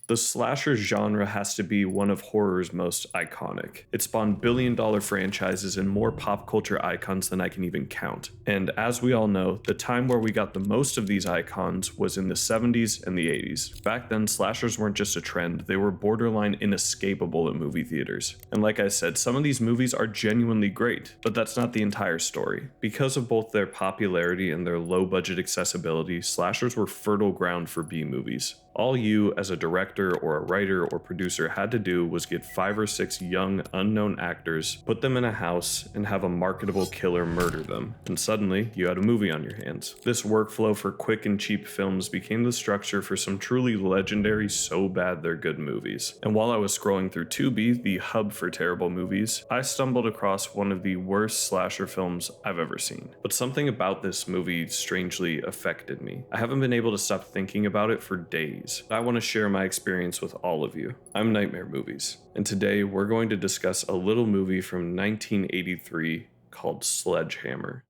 The slasher genre has to be one of horror's most iconic. It spawned billion-dollar franchises and more pop culture icons than I can even count. And as we all know, the time where we got the most of these icons was in the 70s and the 80s. Back then, slashers weren't just a trend, they were borderline inescapable at movie theaters. And like I said, some of these movies are genuinely great, but that's not the entire story. Because of both their popularity and their low-budget accessibility, slashers were fertile ground for B-movies. All you, as a director or a writer or producer, had to do was get 5 or 6 young, unknown actors, put them in a house, and have a marketable killer murder them, and suddenly you had a movie on your hands. This workflow for quick and cheap films became the structure for some truly legendary so bad they're good movies. And while I was scrolling through Tubi, the hub for terrible movies, I stumbled across one of the worst slasher films I've ever seen. But something about this movie strangely affected me. I haven't been able to stop thinking about it for days. I want to share my experience with all of you. I'm Nightmare Movies, and today we're going to discuss a little movie from 1983 called Sledgehammer.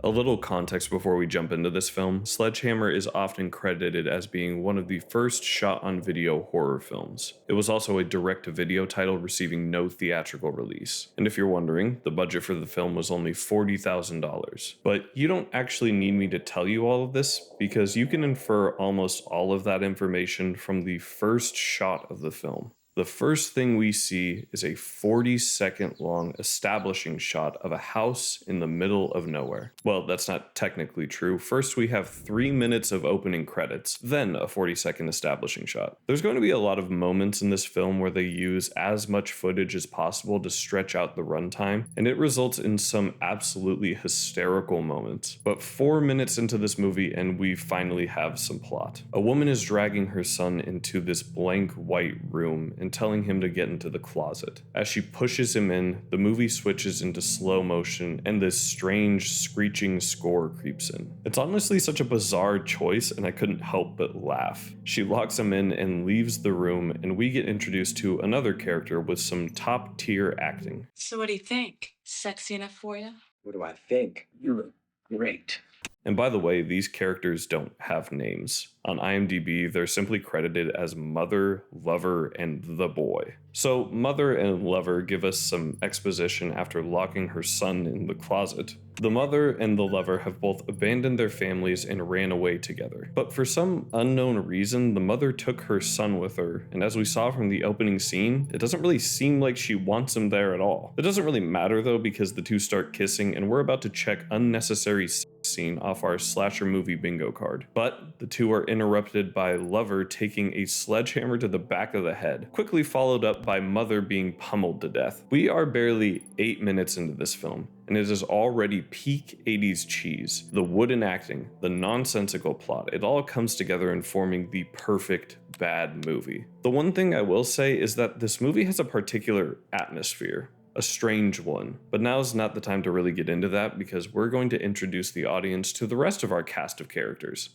A little context before we jump into this film. Sledgehammer is often credited as being one of the first shot-on-video horror films. It was also a direct-to-video title receiving no theatrical release. And if you're wondering, the budget for the film was only $40,000. But you don't actually need me to tell you all of this, because you can infer almost all of that information from the first shot of the film. The first thing we see is a 40-second long establishing shot of a house in the middle of nowhere. Well, that's not technically true. First, we have 3 minutes of opening credits, then a 40-second establishing shot. There's going to be a lot of moments in this film where they use as much footage as possible to stretch out the runtime, and it results in some absolutely hysterical moments. But 4 minutes into this movie, and we finally have some plot. A woman is dragging her son into this blank white room and telling him to get into the closet. As she pushes him in, the movie switches into slow motion and this strange screeching score creeps in. It's honestly such a bizarre choice and I couldn't help but laugh. She locks him in and leaves the room, and we get introduced to another character with some top tier acting. So what do you think? Sexy enough for you? What do I think? You look great. And by the way, these characters don't have names. On IMDb, they're simply credited as Mother, Lover, and the Boy. So Mother and Lover give us some exposition after locking her son in the closet. The mother and the lover have both abandoned their families and ran away together. But for some unknown reason, the mother took her son with her, and as we saw from the opening scene, it doesn't really seem like she wants him there at all. It doesn't really matter though, because the two start kissing, and we're about to check unnecessary scene off our slasher movie bingo card. But the two are interrupted by Lover taking a sledgehammer to the back of the head, quickly followed up by Mother being pummeled to death. We are barely 8 minutes into this film, and it is already peak 80s cheese. The wooden acting, the nonsensical plot, it all comes together in forming the perfect bad movie. The one thing I will say is that this movie has a particular atmosphere. A strange one. But now's not the time to really get into that, because we're going to introduce the audience to the rest of our cast of characters.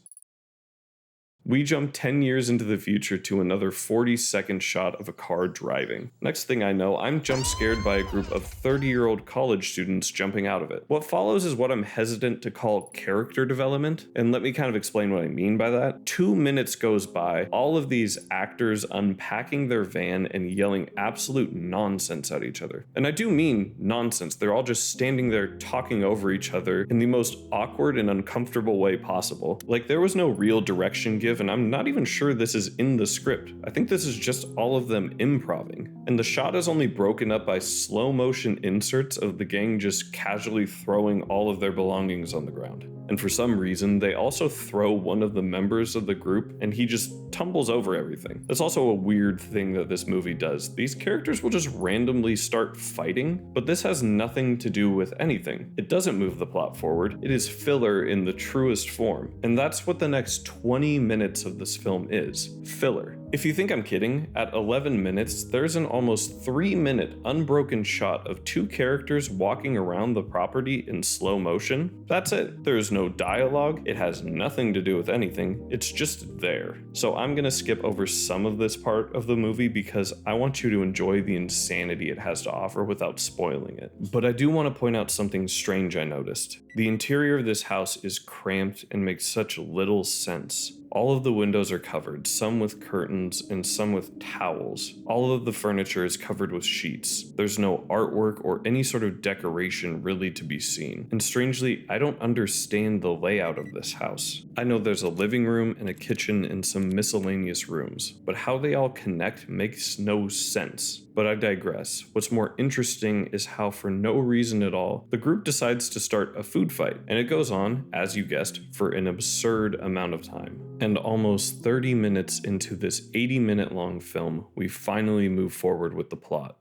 We jump 10 years into the future to another 40-second shot of a car driving. Next thing I know, I'm jump scared by a group of 30-year-old college students jumping out of it. What follows is what I'm hesitant to call character development, and let me kind of explain what I mean by that. 2 minutes goes by, all of these actors unpacking their van and yelling absolute nonsense at each other. And I do mean nonsense. They're all just standing there talking over each other in the most awkward and uncomfortable way possible. Like there was no real direction given, and I'm not even sure this is in the script. I think this is just all of them improvising. And the shot is only broken up by slow motion inserts of the gang just casually throwing all of their belongings on the ground. And for some reason, they also throw one of the members of the group and he just tumbles over everything. That's also a weird thing that this movie does. These characters will just randomly start fighting, but this has nothing to do with anything. It doesn't move the plot forward. It is filler in the truest form. And that's what the next 20 minutes of this film is. Filler. If you think I'm kidding, at 11 minutes, there's an almost 3-minute unbroken shot of 2 characters walking around the property in slow motion. That's it. There's no dialogue. It has nothing to do with anything. It's just there. So I'm gonna skip over some of this part of the movie because I want you to enjoy the insanity it has to offer without spoiling it. But I do want to point out something strange I noticed. The interior of this house is cramped and makes such little sense. All of the windows are covered, some with curtains and some with towels. All of the furniture is covered with sheets. There's no artwork or any sort of decoration really to be seen. And strangely, I don't understand the layout of this house. I know there's a living room and a kitchen and some miscellaneous rooms, but how they all connect makes no sense. But I digress. What's more interesting is how, for no reason at all, the group decides to start a food fight, and it goes on, as you guessed, for an absurd amount of time. And almost 30 minutes into this 80-minute long film, we finally move forward with the plot.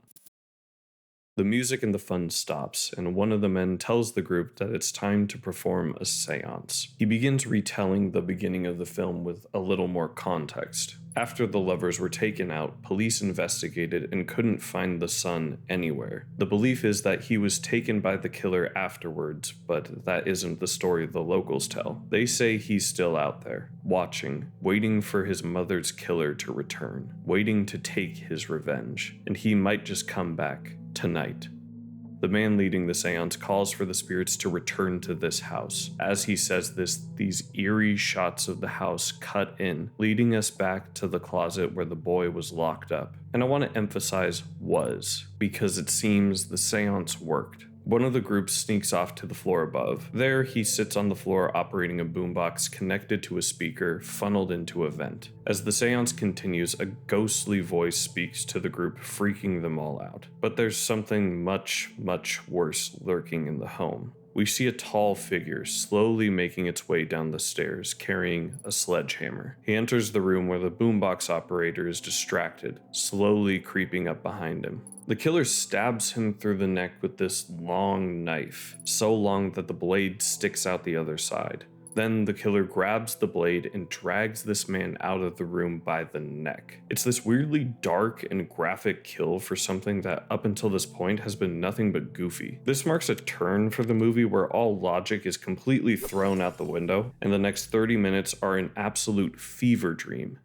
The music and the fun stops, and one of the men tells the group that it's time to perform a seance. He begins retelling the beginning of the film with a little more context. After the lovers were taken out, police investigated and couldn't find the son anywhere. The belief is that he was taken by the killer afterwards, but that isn't the story the locals tell. They say he's still out there, watching, waiting for his mother's killer to return, waiting to take his revenge, and he might just come back tonight. The man leading the seance calls for the spirits to return to this house. As he says this, these eerie shots of the house cut in, leading us back to the closet where the boy was locked up. And I want to emphasize was, because it seems the seance worked. One of the groups sneaks off to the floor above. There, he sits on the floor operating a boombox connected to a speaker funneled into a vent. As the seance continues, a ghostly voice speaks to the group, freaking them all out. But there's something much, much worse lurking in the home. We see a tall figure slowly making its way down the stairs, carrying a sledgehammer. He enters the room where the boombox operator is distracted, slowly creeping up behind him. The killer stabs him through the neck with this long knife, so long that the blade sticks out the other side. Then the killer grabs the blade and drags this man out of the room by the neck. It's this weirdly dark and graphic kill for something that up until this point has been nothing but goofy. This marks a turn for the movie where all logic is completely thrown out the window, and the next 30 minutes are an absolute fever dream.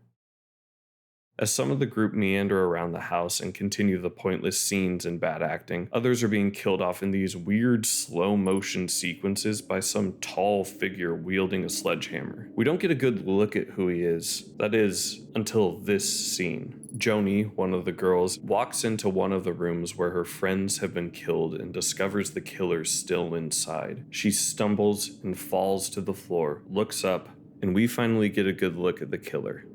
As some of the group meander around the house and continue the pointless scenes and bad acting, others are being killed off in these weird slow motion sequences by some tall figure wielding a sledgehammer. We don't get a good look at who he is, that is, until this scene. Joni, one of the girls, walks into one of the rooms where her friends have been killed and discovers the killer still inside. She stumbles and falls to the floor, looks up, and we finally get a good look at the killer.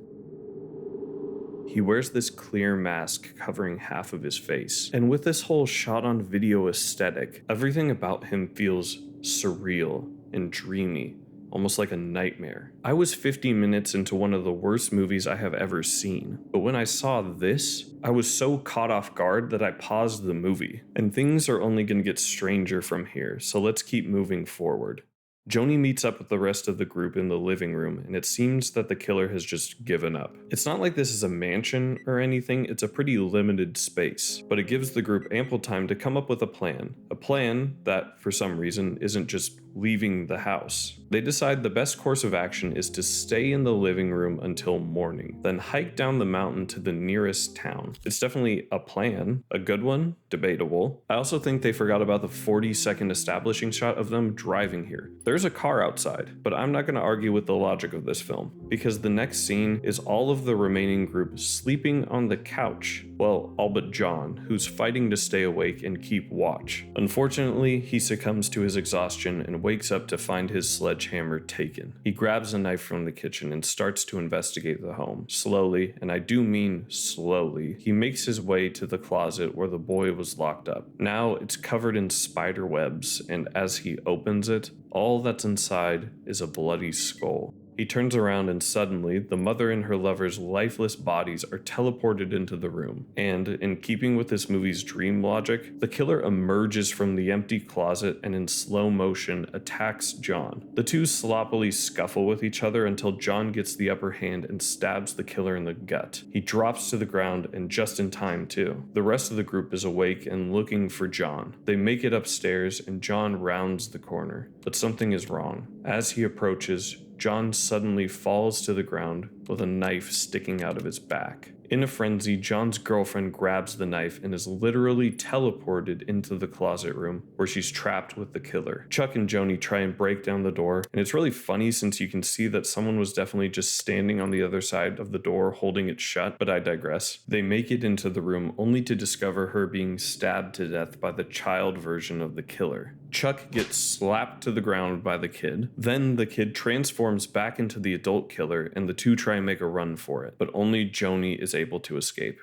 He wears this clear mask covering half of his face, and with this whole shot-on-video aesthetic, everything about him feels surreal and dreamy, almost like a nightmare. I was 50 minutes into one of the worst movies I have ever seen, but when I saw this, I was so caught off guard that I paused the movie, and things are only going to get stranger from here, so let's keep moving forward. Joni meets up with the rest of the group in the living room, and it seems that the killer has just given up. It's not like this is a mansion or anything, it's a pretty limited space, but it gives the group ample time to come up with a plan. A plan that, for some reason, isn't just leaving the house. They decide the best course of action is to stay in the living room until morning, then hike down the mountain to the nearest town. It's definitely a plan, a good one, debatable. I also think they forgot about the 40-second establishing shot of them driving here. There's a car outside, but I'm not going to argue with the logic of this film, because the next scene is all of the remaining group sleeping on the couch. Well, all but John, who's fighting to stay awake and keep watch. Unfortunately, he succumbs to his exhaustion and wakes up to find his sledgehammer taken. He grabs a knife from the kitchen and starts to investigate the home. Slowly, and I do mean slowly, he makes his way to the closet where the boy was locked up. Now it's covered in spider webs, and as he opens it, all that's inside is a bloody skull. He turns around and suddenly, the mother and her lover's lifeless bodies are teleported into the room. And, in keeping with this movie's dream logic, the killer emerges from the empty closet and in slow motion attacks John. The two sloppily scuffle with each other until John gets the upper hand and stabs the killer in the gut. He drops to the ground, and just in time too. The rest of the group is awake and looking for John. They make it upstairs and John rounds the corner. But something is wrong. As he approaches, John suddenly falls to the ground, with a knife sticking out of his back. In a frenzy, John's girlfriend grabs the knife and is literally teleported into the closet room where she's trapped with the killer. Chuck and Joni try and break down the door, and it's really funny since you can see that someone was definitely just standing on the other side of the door holding it shut, but I digress. They make it into the room only to discover her being stabbed to death by the child version of the killer. Chuck gets slapped to the ground by the kid. Then the kid transforms back into the adult killer and the two try and make a run for it, but only Joni is able to escape.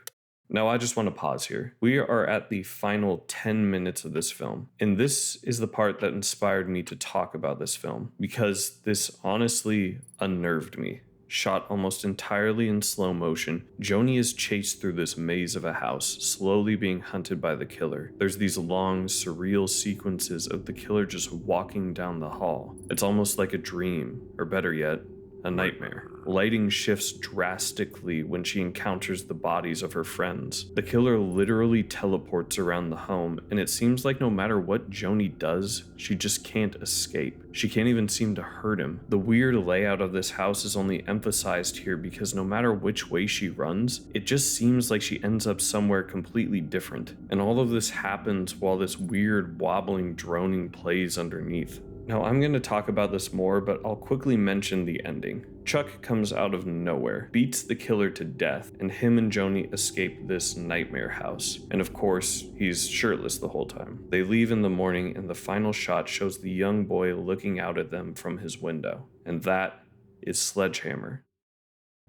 Now I just want to pause here. We are at the final 10 minutes of this film, and this is the part that inspired me to talk about this film, because this honestly unnerved me. Shot almost entirely in slow motion, Joni is chased through this maze of a house, slowly being hunted by the killer. There's these long, surreal sequences of the killer just walking down the hall. It's almost like a dream, or better yet, a nightmare. Lighting shifts drastically when she encounters the bodies of her friends. The killer literally teleports around the home, and it seems like no matter what Joni does, she just can't escape. She can't even seem to hurt him. The weird layout of this house is only emphasized here because no matter which way she runs, it just seems like she ends up somewhere completely different. And all of this happens while this weird wobbling droning plays underneath. Now, I'm going to talk about this more, but I'll quickly mention the ending. Chuck comes out of nowhere, beats the killer to death, and him and Joni escape this nightmare house. And of course, he's shirtless the whole time. They leave in the morning, and the final shot shows the young boy looking out at them from his window. And that is Sledgehammer.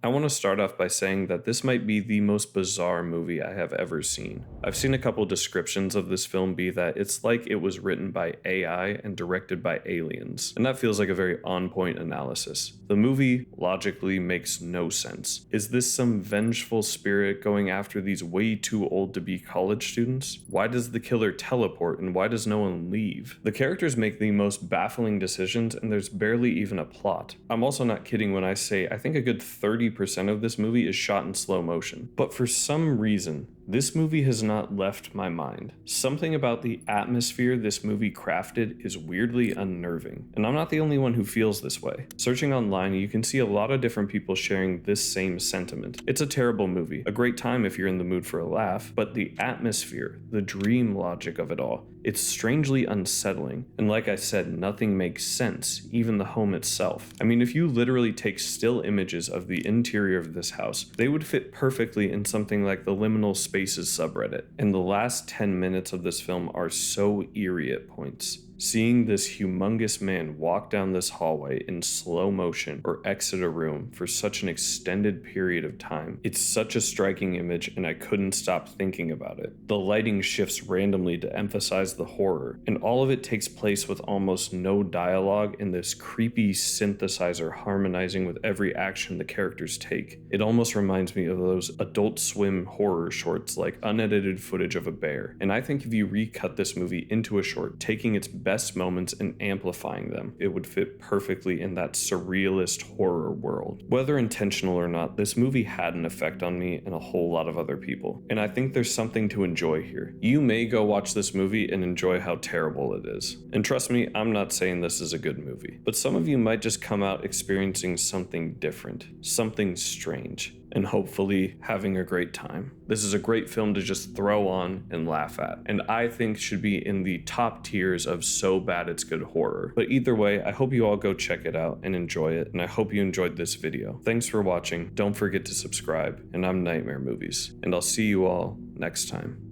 I want to start off by saying that this might be the most bizarre movie I have ever seen. I've seen a couple descriptions of this film be that it's like it was written by AI and directed by aliens, and that feels like a very on-point analysis. The movie logically makes no sense. Is this some vengeful spirit going after these way too old to be college students? Why does the killer teleport and why does no one leave? The characters make the most baffling decisions and there's barely even a plot. I'm also not kidding when I say I think a good 30% of this movie is shot in slow motion. But for some reason, this movie has not left my mind. Something about the atmosphere this movie crafted is weirdly unnerving, and I'm not the only one who feels this way. Searching online, you can see a lot of different people sharing this same sentiment. It's a terrible movie, a great time if you're in the mood for a laugh, but the atmosphere, the dream logic of it all, it's strangely unsettling. And like I said, nothing makes sense, even the home itself. I mean, if you literally take still images of the interior of this house, they would fit perfectly in something like the liminal spaces subreddit. And the last 10 minutes of this film are so eerie at points. Seeing this humongous man walk down this hallway in slow motion or exit a room for such an extended period of time, it's such a striking image and I couldn't stop thinking about it. The lighting shifts randomly to emphasize the horror, and all of it takes place with almost no dialogue and this creepy synthesizer harmonizing with every action the characters take. It almost reminds me of those Adult Swim horror shorts like unedited footage of a bear, and I think if you recut this movie into a short, taking its best moments and amplifying them, it would fit perfectly in that surrealist horror world. Whether intentional or not, this movie had an effect on me and a whole lot of other people, and I think there's something to enjoy here. You may go watch this movie and enjoy how terrible it is. And trust me, I'm not saying this is a good movie, but some of you might just come out experiencing something different, something strange, and hopefully having a great time. This is a great film to just throw on and laugh at, and I think should be in the top tiers of so bad it's good horror. But either way, I hope you all go check it out and enjoy it, and I hope you enjoyed this video. Thanks for watching, don't forget to subscribe, and I'm Nightmare Movies, and I'll see you all next time.